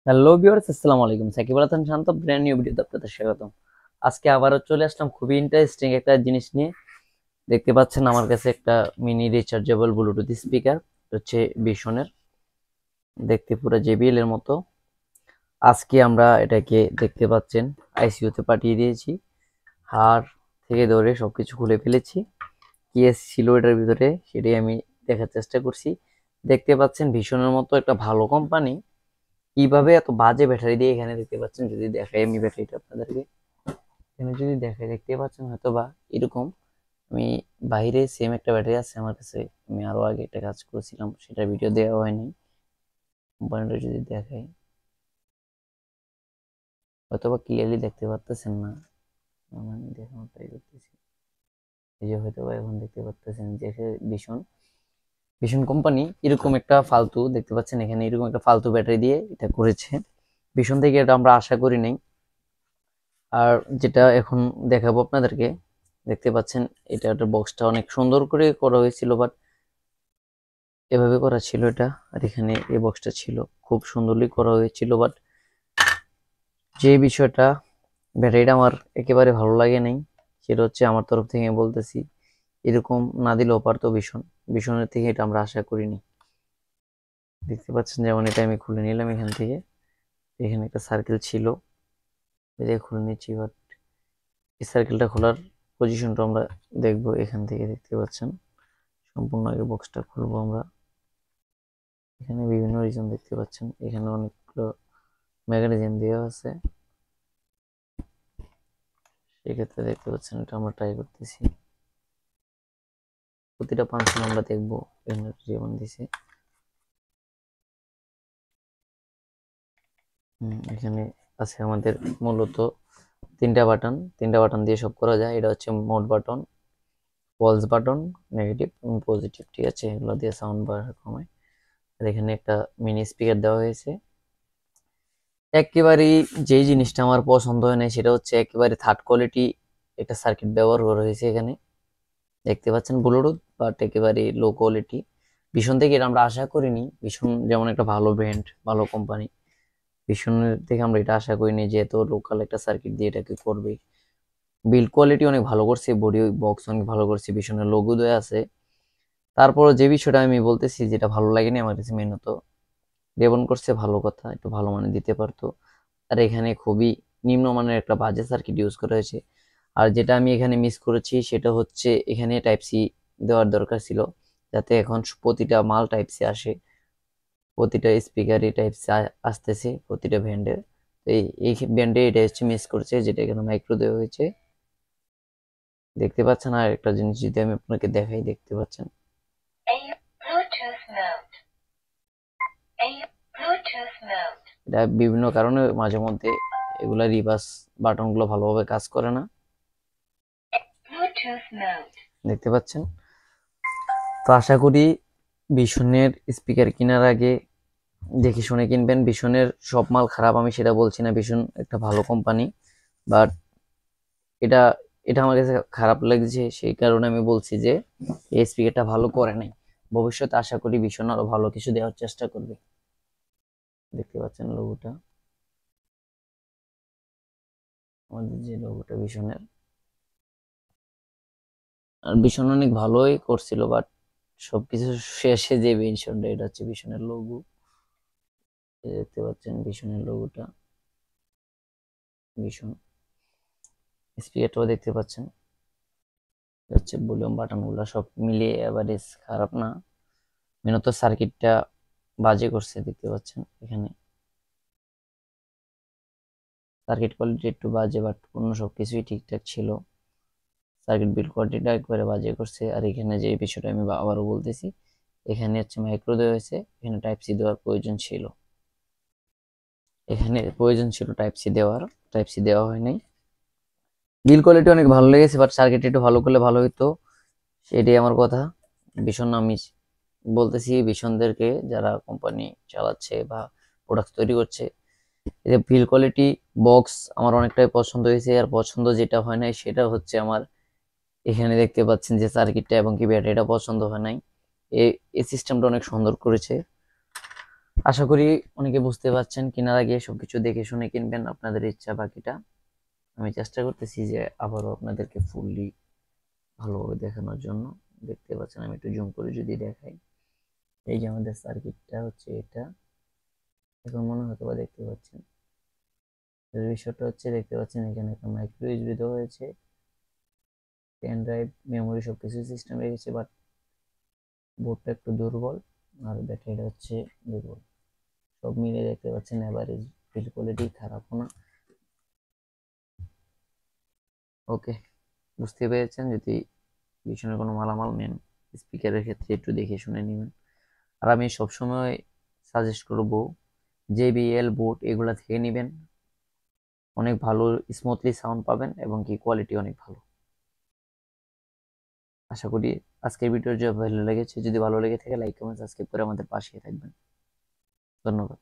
Hello viewers, আসসালামু আলাইকুম। সাকিব আল হাসান শান্ত, brand new ভিডিওতে আপনাদের স্বাগতম। আজকে আবারও চলে আসলাম খুবই ইন্টারেস্টিং একটা জিনিস নিয়ে। দেখতে পাচ্ছেন আমার কাছে একটা মিনি রিচার্জেবল ব্লুটুথ স্পিকার, হচ্ছে বিশনের, দেখতে পুরো জেবিএল এর মতো। আজকে আমরা এটাকে দেখতে পাচ্ছেন আইসিইউ তে পাঠিয়ে দিয়েছি। হাড় থেকে ধরে সবকিছু খুলে ফেলেছি। কি ছিল এটার ভিতরে সেটাই আমি দেখার চেষ্টা করছি। দেখতে পাচ্ছেন ভীষণের মতো একটা ভালো কোম্পানি কিভাবে এত বাজে ব্যাটারি দিয়ে, এখানে দেখতে পাচ্ছেন, যদি দেখাই আমি ব্যাটারিটা আপনাদেরকে, এখানে যদি দেখাই দেখতে পাচ্ছেন হয়তো বা এরকম। আমি বাইরে সেম একটা ব্যাটারি আছে আমার কাছে, আমি আরো আগে একটা কাজ করেছিলাম, সেটা ভিডিও দেওয়া হয়নি। কোম্পানিটা যদি দেখাই হয়তো বা ক্লিয়ারলি দেখতে পাচ্ছেন না, আমি দেখানোর ট্রাই করতেছি। এই যে হয়তো বা এখন দেখতে পাচ্ছেন যে ভীষণ ভীষণ কোম্পানি এরকম একটা ফালতু, দেখতে পাচ্ছেন এখানে এরকম একটা ফালতু ব্যাটারি দিয়ে এটা করেছে। ভীষণ থেকে এটা আমরা আশা করি নাই। আর যেটা এখন দেখাবো আপনাদেরকে, দেখতে পাচ্ছেন এটা একটা বক্সটা অনেক সুন্দর করে করা হয়েছিল, বাট এভাবে করা ছিল এটা। আর এখানে এই বক্সটা ছিল, খুব সুন্দরলি করা হয়েছিল, বাট যে বিষয়টা ব্যাটারিটা আমার একেবারে ভালো লাগে নাই, সেটা হচ্ছে আমার তরফ থেকে বলতেছি, এরকম না দিলেও পারতো ভীষণ। ভীষণের থেকে এটা আমরা আশা করিনি। দেখতে পাচ্ছেন যেমন এটা আমি খুলে নিলাম এখান থেকে, এখানে একটা সার্কেল ছিল, এটা খুলে নিচ্ছি। বাট এই সার্কেলটা খোলার পজিশনটা আমরা দেখবো এখান থেকে। দেখতে পাচ্ছেন সম্পূর্ণ আগে বক্সটা খুলবো আমরা। এখানে বিভিন্ন রিজন দেখতে পাচ্ছেন, এখানে অনেকগুলো ম্যাগাজিন দেওয়া আছে। সেক্ষেত্রে দেখতে পাচ্ছেন এটা আমরা ট্রাই করতেছি, প্রতিটা ফাংশন আমরা দেখবো এখানে যেমন দিছে। এখানে আছে আমাদের মূলত তিনটা বাটন দিয়ে সব করা যায়। এটা হচ্ছে mode button, Paul's button, negative এবং পজিটিভ, ঠিক আছে? এগুলো দিয়ে সাউন্ড বাড়ানো কমায়। আর এখানে একটা মিনি স্পিকার দেওয়া হয়েছে। একেবারেই যেই জিনিসটা আমার পছন্দ হয় না সেটা হচ্ছে একেবারে থার্ড কোয়ালিটি একটা সার্কিট ব্যবহার করা হয়েছে এখানে। দেখতে পাচ্ছেন ব্লুটুথ, বাট একেবারে লো কোয়ালিটি। ভীষণ থেকে এটা আমরা আশা করিনি। ভীষণ যেমন একটা ভালো ব্র্যান্ড, ভালো কোম্পানি, ভীষণের থেকে আমরা এটা আশা করিনি যে এত লোকাল একটা সার্কিট দিয়ে এটাকে করবে। বিল্ড কোয়ালিটি অনেক ভালো করছে, বডি বক্স অনেক ভালো করছে, ভীষণের লোগো দেওয়া আছে। তারপরে যে বিষয়টা আমি বলতেছি যেটা ভালো লাগেনি আমার কাছে মেনত, রেবন করছে ভালো কথা, একটু ভালো মানে দিতে পারতো। আর এখানে খুবই নিম্নমানের একটা বাজে সার্কিট ইউজ করা হয়েছে। আর যেটা আমি এখানে মিস করেছি সেটা হচ্ছে এখানে টাইপ সি দেওয়ার দরকার ছিল, যাতে এখন প্রতিটা মাল টাইপ সি আসে, প্রতিটা স্পিকারই টাইপ সি আসতেছে প্রতিটা ব্যান্ডের। তো এই ব্যান্ডে এটা হচ্ছে মিস করছে, যেটা এখানে মাইক্রো দেওয়া হয়েছে। দেখতে পাচ্ছেন? আর একটা জিনিস যদি আমি আপনাকে দেখাই, দেখতে পাচ্ছেন এটা বিভিন্ন কারণে মাঝে মধ্যে এগুলা রিভার্স বাটন গুলো ভালোভাবে কাজ করে না, দেখতে পাচ্ছেন? তো আশা করি ভীষণের স্পিকার কেনার আগে দেখে শুনে কিনবেন। ভীষণের সব মাল খারাপ আমি সেটা বলছি না, ভীষণ একটা ভালো কোম্পানি, বাট এটা এটা আমার কাছে খারাপ লাগছে, সেই কারণে আমি বলছি যে এই স্পিকারটা ভালো করে নাই। ভবিষ্যতে আশা করি ভীষণ আরো ভালো কিছু দেওয়ার চেষ্টা করবে। দেখতে পাচ্ছেন লোগোটা, আমাদের যে লোগোটা ভীষণের। আর ভীষণ অনেক ভালোই করছিল, বাট সবকিছু শেষে যে ভীষণটা, এটা হচ্ছে ভীষণের লোগো। দেখতে পাচ্ছেন ভীষণের লোগোটা, ভীষণ স্পিকারটাও দেখতে পাচ্ছেন, হচ্ছে ভলিউম বাটন গুলো সব মিলিয়ে এভারেজ খারাপ না। মেনত সার্কিটটা বাজে করছে, দেখতে পাচ্ছেন এখানে সার্কিট কোয়ালিটি একটু বাজে, বাট অন্য সবকিছুই ঠিকঠাক ছিল। সার্কিট বিল্ড কোয়ালিটিটা একবারে বাজে করছে। আর এখানে যে বিষয়টা আমি আবারও বলতেছি, এখানে হচ্ছে মাইক্রো দেওয়া হয়েছে, এখানে টাইপ সি দেওয়ার প্রয়োজন ছিল, এখানে প্রয়োজন ছিল টাইপ সি দেওয়ার, টাইপ সি দেওয়া হয় নাই। বিল কোয়ালিটি অনেক ভালো লেগেছে, বাট সার্কিট একটু ভালো করলে ভালো হতো, সেটাই আমার কথা। ভীষণ আমি বলতেছি ভীষণদেরকে, যারা কোম্পানি চালাচ্ছে বা প্রোডাক্ট তৈরি করছে, এই যে বিল কোয়ালিটি, বক্স আমার অনেকটাই পছন্দ হয়েছে। আর পছন্দ যেটা হয় নাই সেটা হচ্ছে আমার এখানে দেখতে পাচ্ছেন যে সার্কিটটা এবং কি ব্যাটারিটা পছন্দ হয় নাই। এই সিস্টেমটা অনেক সুন্দর করেছে, আশা করি অনেকে বুঝতে পারছেন, কেনার আগে সবকিছু দেখে শুনে কিনবেন, আপনাদের ইচ্ছা বাকিটা। আমি চেষ্টা করতেছি যে আবারও আপনাদেরকে ফুললি ভালোভাবে দেখানোর জন্য। দেখতে পাচ্ছেন, আমি একটু জুম করে যদি দেখাই, এই যে আমাদের সার্কিটটা হচ্ছে এটা। এখন মনে হয়তো বা দেখতে পাচ্ছেন, এর বিষয়টা হচ্ছে দেখতে পাচ্ছেন এখানে একটা মাইক্রো ইউএসবি দেওয়া হয়েছে, পেন ড্রাইভ, মেমোরি সবকিছু সিস্টেম রেখেছে, বাট বোর্ডটা একটু দুর্বল আর ব্যাটারিটা হচ্ছে দুর্বল। সব মিলে দেখতে পাচ্ছেন এভারেজ, বিল্ড কোয়ালিটি খারাপও না। ওকে, বুঝতে পেরেছেন। যদি পিছনে কোনো মালামাল নেন, স্পিকারের ক্ষেত্রে একটু দেখে শুনে নেবেন। আর আমি সবসময় সাজেস্ট করব JBL বোট এগুলা থেকে নেবেন, অনেক ভালো স্মুথলি সাউন্ড পাবেন এবং কি কোয়ালিটি অনেক ভালো। আশা করি আজকের ভিডিও যে ভালো লেগেছে, যদি ভালো লেগে থাকে লাইক কমেন্ট সাবস্ক্রাইব করে আমাদের পাশে থাকবেন। ধন্যবাদ।